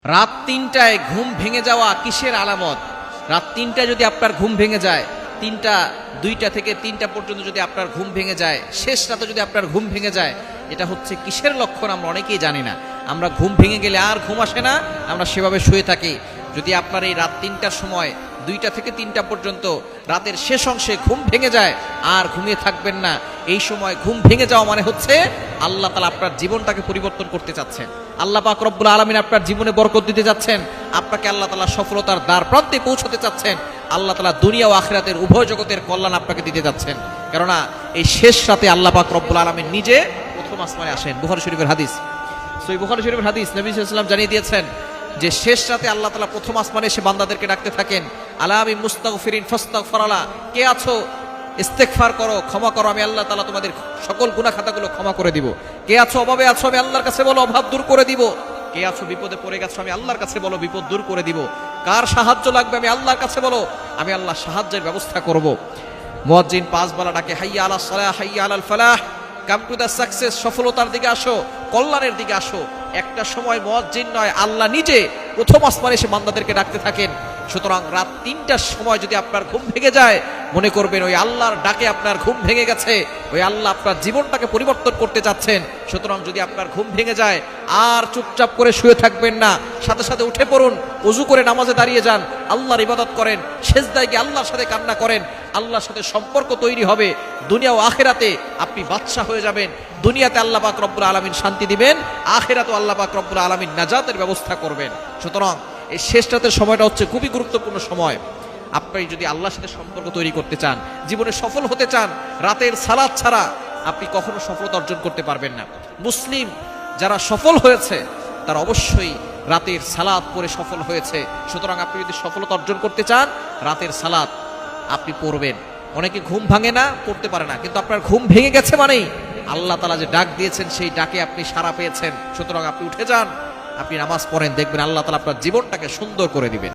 রাত ৩টায় ঘুম ভেঙে যাওয়া কিসের আলামত? রাত ৩টায় যদি আপনার ঘুম ভেঙে যায়, ২টা থেকে ৩টা পর্যন্ত যদি আপনার ঘুম ভেঙে যায়, শেষ রাতে যদি আপনার ঘুম ভেঙে যায়, এটা হচ্ছে কিসের লক্ষণ আমরা অনেকেই জানি না। আমরা ঘুম ভেঙে গেলে আর ঘুম আসে না, আমরা সেভাবে শুয়ে থাকি। যদি আপনার এই রাত ৩টার সময় ২টা থেকে ৩টা পর্যন্ত রাতের শেষ অংশে ঘুম ভেঙে যায়, আর ঘুমিয়ে থাকবেন না। এই সময় ঘুম ভেঙে যাওয়া মানে হচ্ছে আল্লাহ তাআলা আপনার জীবনটাকে পরিবর্তন করতে চাচ্ছেন। আল্লাহ পাক রব্বুল আলামিন আপনার জীবনে বরকত দিতে যাচ্ছেন। আপনাকে আল্লাহ তাআলা সফলতার দ্বার প্রান্তে পৌঁছাতে চাচ্ছেন। আল্লাহ তাআলা দুনিয়া ও আখিরাতের উভয় জগতের কল্যাণ আপনাকে দিতে যাচ্ছেন। কেননা এই শেষ রাতে আল্লাহ পাক রব্বুল আলামিন নিজে প্রথম আসমানে আসেন। বুখারী শরীফের হাদিস, সহিহ বুখারী শরীফের হাদিস, নবী সাল্লাল্লাহু আলাইহি ওয়াসাল্লাম জানিয়ে দিয়েছেন যে শেষ রাতে আল্লাহ তাআলা প্রথম আসমানে এসে বান্দাদেরকে ডাকতে থাকেন, আলা আমি মুস্তাগফিরিন ফাস্তাগফিরালা, কে আছো ইস্তেগফার করো, ক্ষমা করো, আমি আল্লাহ তাআলা তোমাদের সকল গুনাহ খাতাগুলো ক্ষমা করে দিব। কে আছো অভাবে আছো, আমি আল্লাহর কাছে বলো অভাব দূর করে দিব। কে আছো বিপদে পড়ে গেছো, আমি আল্লাহর কাছে বলো বিপদ দূর করে দিব। কার সাহায্য লাগবে, আমি আল্লাহর কাছে বলো, আমি আল্লাহ সাহায্যের ব্যবস্থা করব। মুয়াজ্জিন ৫ বেলা ডাকে, হাইয়া আলাস সালাহ হাইয়া আলাল ফালাহ, কাম টু দ্য সাকসেস, সফলতার দিকে আসো, কল্যাণের দিকে আসো। একটা সময় মুয়াজ্জিন নয়, আল্লাহ নিজে প্রথম আসমানে এসে বান্দাদেরকে ডাকতে থাকেন। সুতরাং রাত ৩টার সময় যদি আপনার ঘুম ভেঙে যায়, মনে করবেন ওই আল্লাহর ডাকে আপনার ঘুম ভেঙে গেছে, ওই আল্লাহ আপনার জীবনটাকে পরিবর্তন করতে চাচ্ছেন। সুতরাং যদি আপনার ঘুম ভেঙে যায়, আর চুপচাপ করে শুয়ে থাকবেন না, সাথে সাথে উঠে পড়ুন, ওযু করে নামাজে দাঁড়িয়ে যান, আল্লাহর ইবাদত করেন, সেজদায় গিয়ে আল্লাহর সাথে কান্না করেন। আল্লাহর সাথে সম্পর্ক তৈরি হবে। দুনিয়া ও আখিরাতে আপনি বাদশা হয়ে যাবেন। দুনিয়াতে আল্লাহ পাক রব্বুল আলামিন শান্তি দিবেন, আখিরাতেও আল্লাহ পাক রব্বুল আলামিন নাজাতের ব্যবস্থা করবেন। সুতরাং এই শেষ রাতের সময়টা হচ্ছে খুবই গুরুত্বপূর্ণ সময়। আপনি যদি আল্লাহর সাথে সম্পর্ক তৈরি করতে চান, জীবনে সফল হতে চান, রাতের সালাত ছাড়া আপনি কখনো সফলতা অর্জন করতে পারবেন না। মুসলিম যারা সফল হয়েছে তারা অবশ্যই রাতের সালাত পড়ে সফল হয়েছে। সুতরাং আপনি যদি সফলতা অর্জন করতে চান, রাতের সালাত আপনি পড়বেন। অনেকে ঘুম ভাঙে না, পড়তে পারে না, কিন্তু আপনার ঘুম ভেঙে গেছে মানেই আল্লাহ তাআলা যে ডাক দিয়েছেন সেই ডাকে আপনি সাড়া পেয়েছেন। সুতরাং আপনি উঠে যান, আপনি নামাজ পড়েন, দেখবেন আল্লাহ তাআলা আপনার জীবনটাকে সুন্দর করে দিবেন।